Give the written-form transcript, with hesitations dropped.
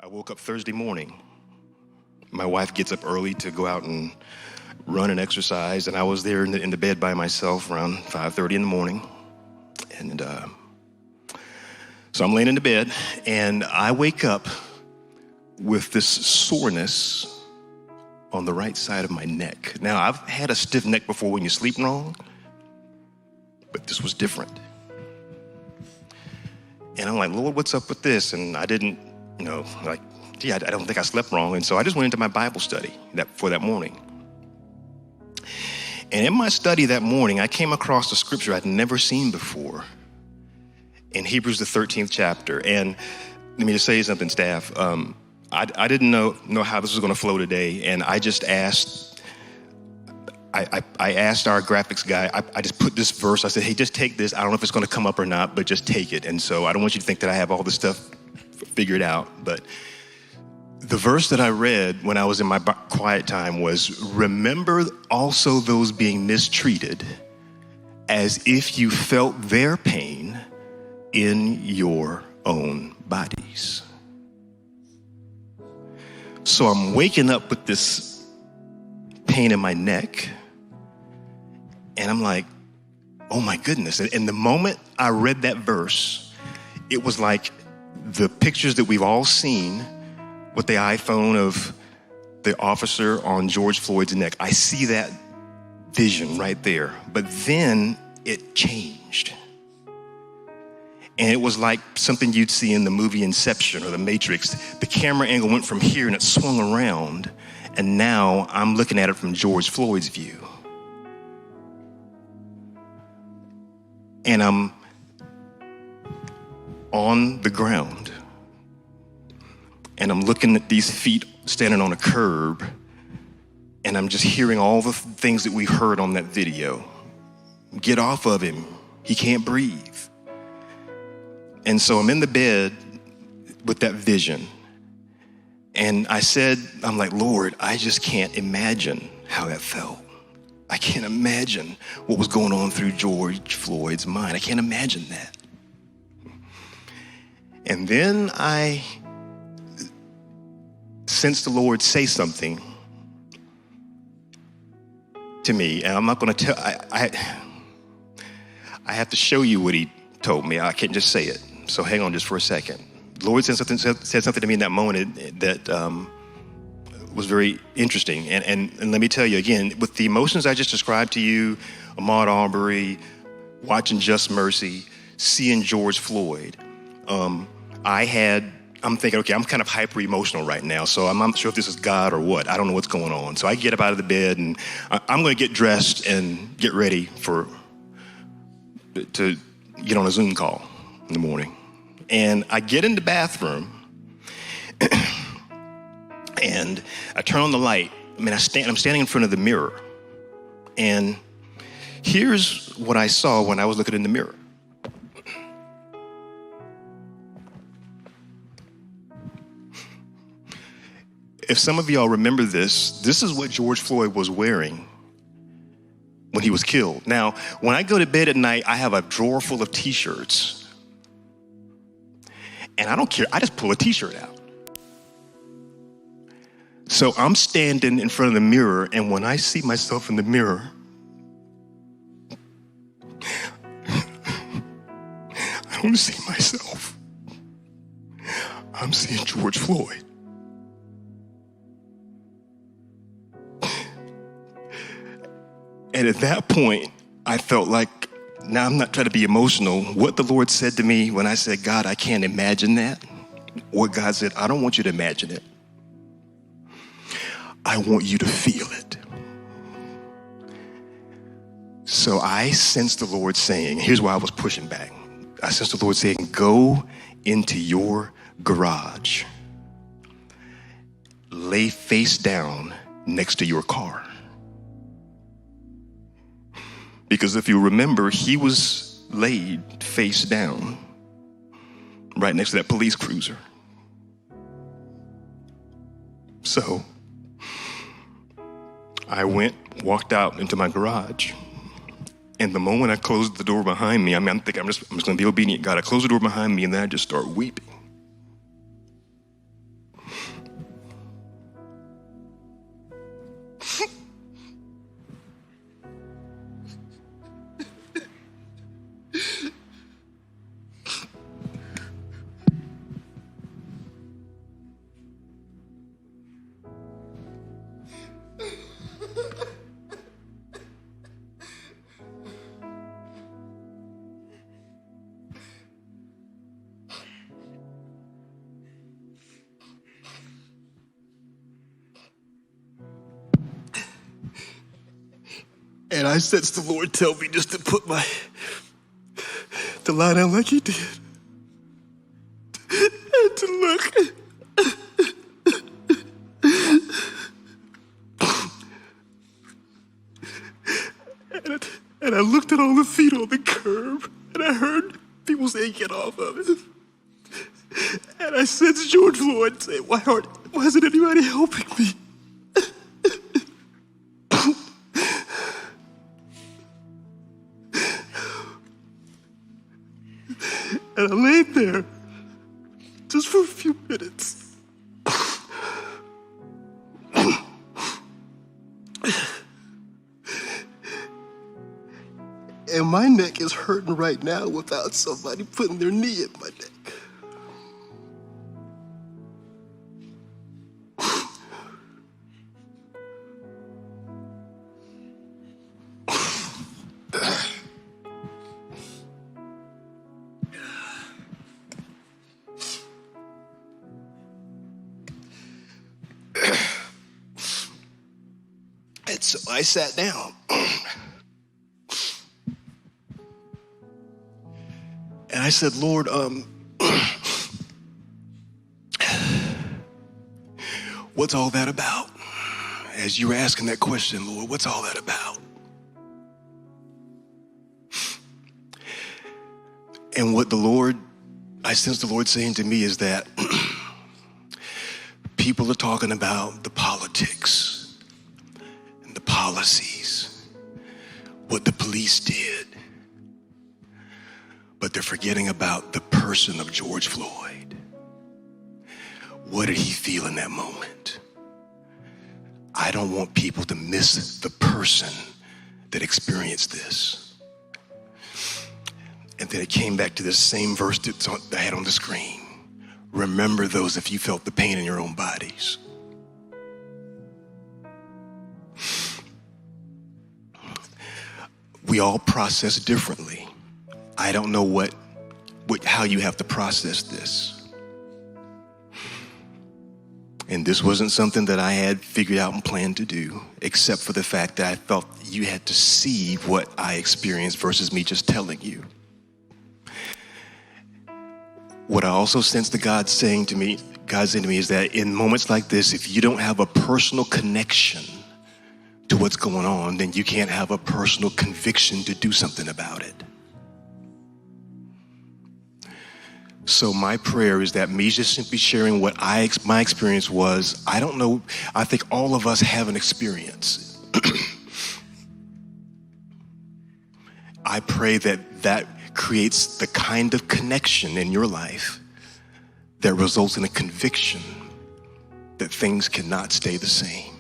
I woke up Thursday morning. My wife gets up early to go out and run and exercise, and I was there in the bed by myself around 5:30 in the morning. And so I'm laying in the bed, and I wake up with this soreness on the right side of my neck. Now, I've had a stiff neck before when you sleep wrong, but this was different. And I'm like, Lord, what's up with this? And I didn't, I don't think I slept wrong. And so I just went into my Bible study for that morning. And in my study that morning, I came across a scripture I'd never seen before in Hebrews, the 13th chapter. And let me just say something, staff. I didn't know how this was going to flow today. And I just asked, I asked our graphics guy, I just put this verse. I said, hey, just take this. I don't know if it's going to come up or not, but just take it. And so I don't want you to think that I have all this stuff figured out. But the verse that I read when I was in my quiet time was, remember also those being mistreated as if you felt their pain in your own bodies. So I'm waking up with this pain in my neck, and I'm like, oh my goodness. And the moment I read that verse, it was like the pictures that we've all seen with the iPhone of the officer on George Floyd's neck. I see that vision right there. But then it changed. And it was like something you'd see in the movie Inception or The Matrix. The camera angle went from here and it swung around. And now I'm looking at it from George Floyd's view. And I'm on the ground. And I'm looking at these feet standing on a curb. And I'm just hearing all the things that we heard on that video. Get off of him. He can't breathe. And so I'm in the bed with that vision. And I'm like, Lord, I just can't imagine how that felt. I can't imagine what was going on through George Floyd's mind. I can't imagine that. And then I sensed the Lord say something to me. And I'm not going to tell, I have to show you what he told me. I can't just say it. So hang on just for a second. The Lord said something to me in that moment that was very interesting. And let me tell you again, with the emotions I just described to you, Ahmaud Arbery, watching Just Mercy, seeing George Floyd, I'm thinking, okay, I'm kind of hyper emotional right now. So I'm not sure if this is God or what. I don't know what's going on. So I get up out of the bed and I'm going to get dressed and get ready to get on a Zoom call in the morning. And I get in the bathroom and I turn on the light. I'm standing in front of the mirror. And here's what I saw when I was looking in the mirror. If some of y'all remember this is what George Floyd was wearing when he was killed. Now, when I go to bed at night, I have a drawer full of t-shirts. And I don't care, I just pull a t-shirt out. So I'm standing in front of the mirror, and when I see myself in the mirror, I don't see myself. I'm seeing George Floyd. And at that point, I felt like, now I'm not trying to be emotional. What the Lord said to me when I said, God, I can't imagine that. What God said, I don't want you to imagine it. I want you to feel it. So I sensed the Lord saying, here's why I was pushing back. I sensed the Lord saying, go into your garage. Lay face down next to your car. Because if you remember, he was laid face down right next to that police cruiser. So I walked out into my garage. And the moment I closed the door behind me, I'm thinking I'm just going to be obedient. God, I closed the door behind me and then I just start weeping. And I sensed the Lord tell me just to put to lie down like he did. And to look. And I looked at all the feet on the curb, and I heard people saying, "Get off of it." And I sensed George Floyd say, why isn't anybody helping me? And I laid there just for a few minutes. And my neck is hurting right now without somebody putting their knee in my neck. And so I sat down. And I said, Lord, what's all that about? As you were asking that question, Lord, what's all that about? And what I sense the Lord saying to me is that people are talking about the politics and the policies, what the police did. But they're forgetting about the person of George Floyd. What did he feel in that moment? I don't want people to miss the person that experienced this. And then it came back to this same verse that I had on the screen. Remember those if you felt the pain in your own bodies. We all process differently. I don't know how you have to process this. And this wasn't something that I had figured out and planned to do, except for the fact that I felt you had to see what I experienced versus me just telling you. What I also sense that God saying to me is that in moments like this, if you don't have a personal connection to what's going on, then you can't have a personal conviction to do something about it. So my prayer is that me just simply sharing what my experience was, I don't know, I think all of us have an experience. I pray that creates the kind of connection in your life that results in a conviction that things cannot stay the same.